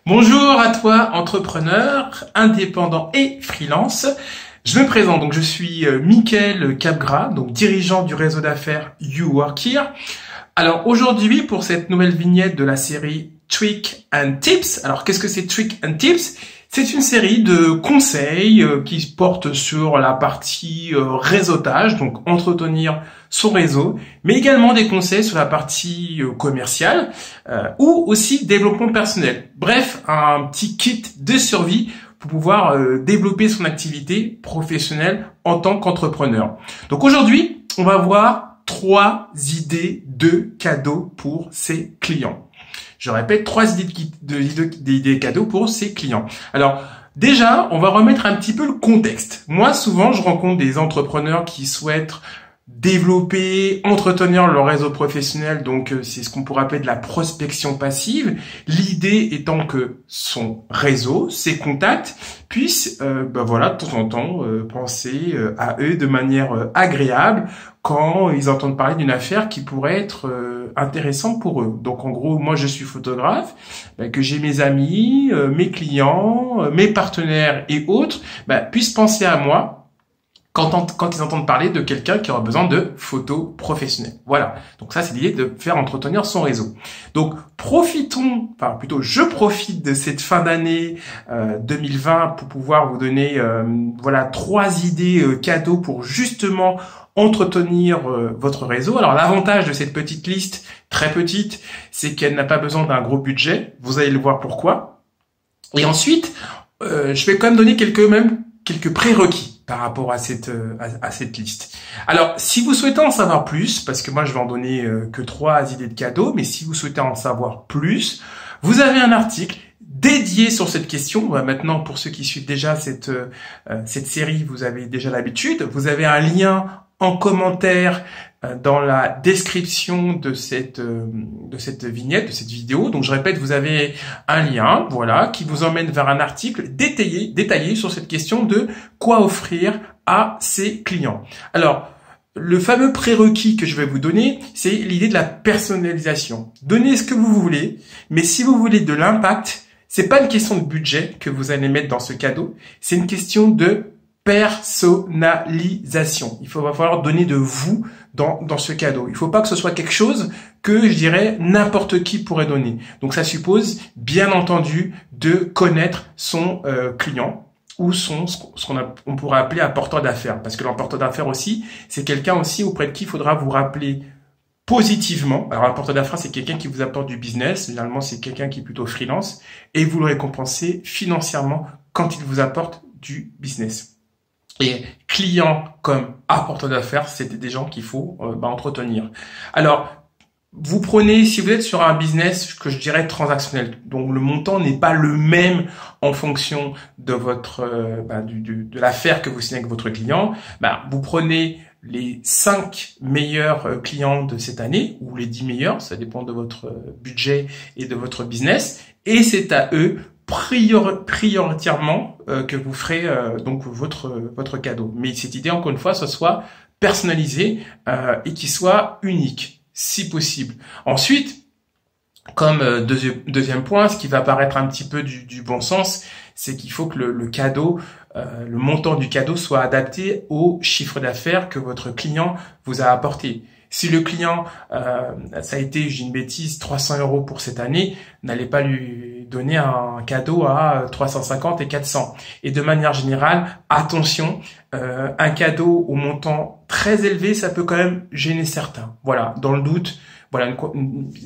Bonjour à toi, entrepreneur, indépendant et freelance. Je me présente, donc je suis Mickaël Capgras, donc dirigeant du réseau d'affaires You Work Here. Alors aujourd'hui, pour cette nouvelle vignette de la série Trick and Tips. Alors qu'est-ce que c'est Trick and Tips? C'est une série de conseils qui portent sur la partie réseautage, donc entretenir son réseau, mais également des conseils sur la partie commerciale ou aussi développement personnel. Bref, un petit kit de survie pour pouvoir développer son activité professionnelle en tant qu'entrepreneur. Donc aujourd'hui, on va voir 3 idées de cadeaux pour ses clients. Je répète, 3 idées cadeaux pour ses clients. Alors, déjà, on va remettre un petit peu le contexte. Moi, souvent, je rencontre des entrepreneurs qui souhaitent développer, entretenir leur réseau professionnel. Donc, c'est ce qu'on pourrait appeler de la prospection passive. L'idée étant que son réseau, ses contacts, puissent, de temps en temps, penser à eux de manière agréable quand ils entendent parler d'une affaire qui pourrait être intéressante pour eux. Donc, en gros, moi, je suis photographe, que j'ai mes amis, mes clients, mes partenaires et autres, puissent penser à moi quand ils entendent parler de quelqu'un qui aura besoin de photos professionnelles. Voilà. Donc ça, c'est l'idée de faire entretenir son réseau. Donc, je profite de cette fin d'année 2020 pour pouvoir vous donner 3 idées cadeaux pour justement entretenir votre réseau. Alors, l'avantage de cette petite liste, très petite, c'est qu'elle n'a pas besoin d'un gros budget. Vous allez le voir pourquoi. Et ensuite, je vais quand même donner quelques prérequis par rapport à cette liste. Alors, si vous souhaitez en savoir plus, parce que moi je vais en donner que 3 idées de cadeaux, mais si vous souhaitez en savoir plus, vous avez un article dédié sur cette question. Maintenant, pour ceux qui suivent déjà cette série, vous avez déjà l'habitude. Vous avez un lien en commentaire dans la description de cette vignette, de cette vidéo. Donc je répète, vous avez un lien, qui vous emmène vers un article détaillé sur cette question de quoi offrir à ses clients. Alors, le fameux prérequis que je vais vous donner, c'est l'idée de la personnalisation. Donnez ce que vous voulez, mais si vous voulez de l'impact, c'est pas une question de budget que vous allez mettre dans ce cadeau, c'est une question de personnalisation. Il va falloir donner de vous dans ce cadeau. Il ne faut pas que ce soit quelque chose que, je dirais, n'importe qui pourrait donner. Donc, ça suppose, bien entendu, de connaître son client ou on pourrait appeler un porteur d'affaires. Parce que l'emporteur d'affaires aussi, c'est quelqu'un aussi auprès de qui il faudra vous rappeler positivement. Alors, un porteur d'affaires, c'est quelqu'un qui vous apporte du business. Généralement, c'est quelqu'un qui est plutôt freelance. Et vous le récompensez financièrement quand il vous apporte du business. Et clients comme apporteurs d'affaires, c'était des gens qu'il faut entretenir. Alors, vous prenez, si vous êtes sur un business que je dirais transactionnel, donc le montant n'est pas le même en fonction de votre de l'affaire que vous signez avec votre client, vous prenez les 5 meilleurs clients de cette année ou les 10 meilleurs, ça dépend de votre budget et de votre business, et c'est à eux prioritairement que vous ferez donc votre cadeau. Mais cette idée, encore une fois, ce soit personnalisé et qui soit unique, si possible. Ensuite, comme deuxième point, ce qui va paraître un petit peu du bon sens, c'est qu'il faut que le cadeau, le montant du cadeau soit adapté au chiffre d'affaires que votre client vous a apporté. Si le client, ça a été, j'ai une bêtise, 300 € pour cette année, n'allez pas lui donner un cadeau à 350 et 400. Et de manière générale, attention, un cadeau au montant très élevé, ça peut quand même gêner certains. Voilà, dans le doute,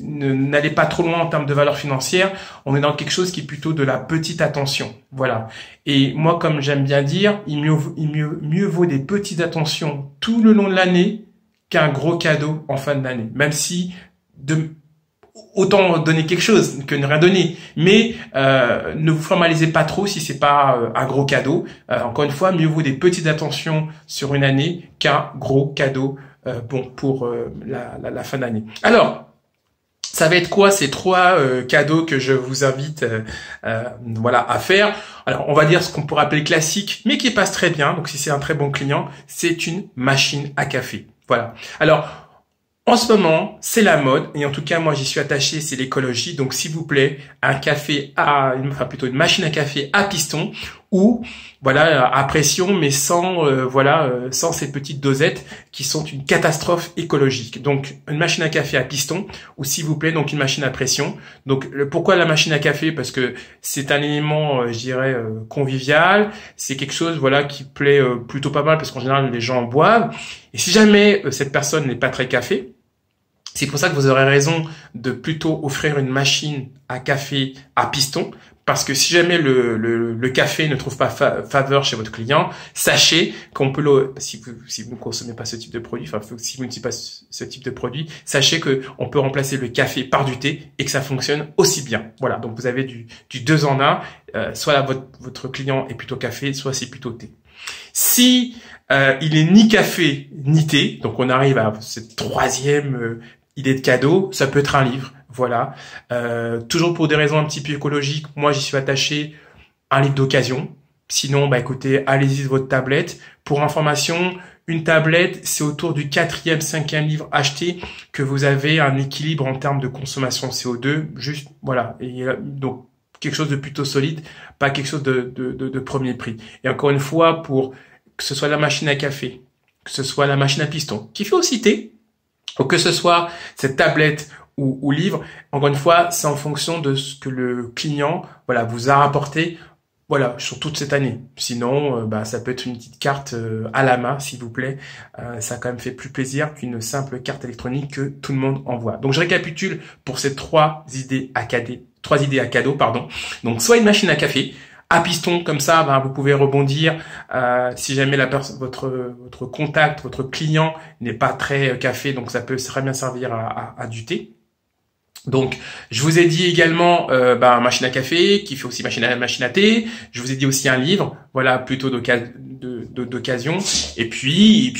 n'allez pas trop loin en termes de valeur financière. On est dans quelque chose qui est plutôt de la petite attention. Voilà. Et moi, comme j'aime bien dire, mieux vaut des petites attentions tout le long de l'année qu'un gros cadeau en fin d'année. Même si autant donner quelque chose que ne rien donner. Mais ne vous formalisez pas trop si c'est pas un gros cadeau. Encore une fois, mieux vaut des petites attentions sur une année qu'un gros cadeau pour la fin d'année. Alors, ça va être quoi ces 3 cadeaux que je vous invite à faire? Alors, on va dire ce qu'on pourrait appeler classique, mais qui passe très bien. Donc, si c'est un très bon client, c'est une machine à café. Voilà. Alors, En ce moment, c'est la mode, et en tout cas, moi, j'y suis attaché, c'est l'écologie. Donc, s'il vous plaît, enfin, plutôt une machine à café à piston, ou, voilà, à pression, mais sans, sans ces petites dosettes qui sont une catastrophe écologique. Donc, une machine à café à piston, ou s'il vous plaît, donc une machine à pression. Donc, pourquoi la machine à café? Parce que c'est un élément, je dirais, convivial. C'est quelque chose, voilà, qui plaît plutôt pas mal, parce qu'en général, les gens en boivent. Et si jamais cette personne n'est pas très café, c'est pour ça que vous aurez raison de plutôt offrir une machine à café à piston, parce que si jamais le café ne trouve pas faveur chez votre client, sachez qu'on peut si vous ne consommez pas ce type de produit, enfin si vous n'utilisez pas ce type de produit, sachez que on peut remplacer le café par du thé et que ça fonctionne aussi bien. Voilà, donc vous avez du 2 en 1, soit votre client est plutôt café, soit c'est plutôt thé. Si il est ni café ni thé, donc on arrive à cette troisième idée de cadeau, ça peut être un livre, voilà. Toujours pour des raisons un petit peu écologiques, moi j'y suis attaché, un livre d'occasion. Sinon, bah écoutez, allez-y de votre tablette. Pour information, une tablette, c'est autour du 4e, 5e livre acheté que vous avez un équilibre en termes de consommation CO2, juste, voilà. Et donc, quelque chose de plutôt solide, pas quelque chose de premier prix. Et encore une fois, pour que ce soit la machine à café, que ce soit la machine à piston, qui fait aussi thé, ou que ce soit cette tablette ou livre, encore une fois, c'est en fonction de ce que le client, voilà, vous a rapporté, voilà, sur toute cette année. Sinon, ça peut être une petite carte à la main, s'il vous plaît. Ça a quand même fait plus plaisir qu'une simple carte électronique que tout le monde envoie. Donc, je récapitule pour ces trois idées à cadeau, pardon. Donc, soit une machine à café, à piston, comme ça, vous pouvez rebondir. Si jamais votre contact, votre client n'est pas très café, donc ça peut très bien servir à du thé. Donc, je vous ai dit également machine à café, qui fait aussi machine à thé. Je vous ai dit aussi un livre, voilà, plutôt d'occasion. Et puis,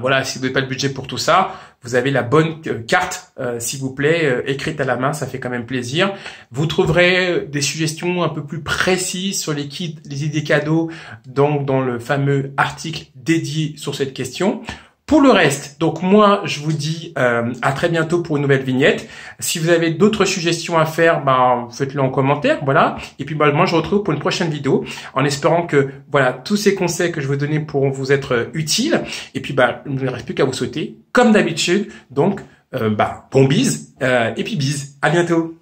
voilà, si vous n'avez pas le budget pour tout ça, vous avez la bonne carte, s'il vous plaît, écrite à la main, ça fait quand même plaisir. Vous trouverez des suggestions un peu plus précises sur les kits, les idées cadeaux, donc dans le fameux article dédié sur cette question. Pour le reste, donc moi, je vous dis à très bientôt pour une nouvelle vignette. Si vous avez d'autres suggestions à faire, faites-le en commentaire, voilà. Et puis moi, je vous retrouve pour une prochaine vidéo, en espérant que voilà tous ces conseils que je vais vous donner pourront vous être utiles. Et puis il ne me reste plus qu'à vous souhaiter, comme d'habitude, donc bon bise et puis bise. À bientôt.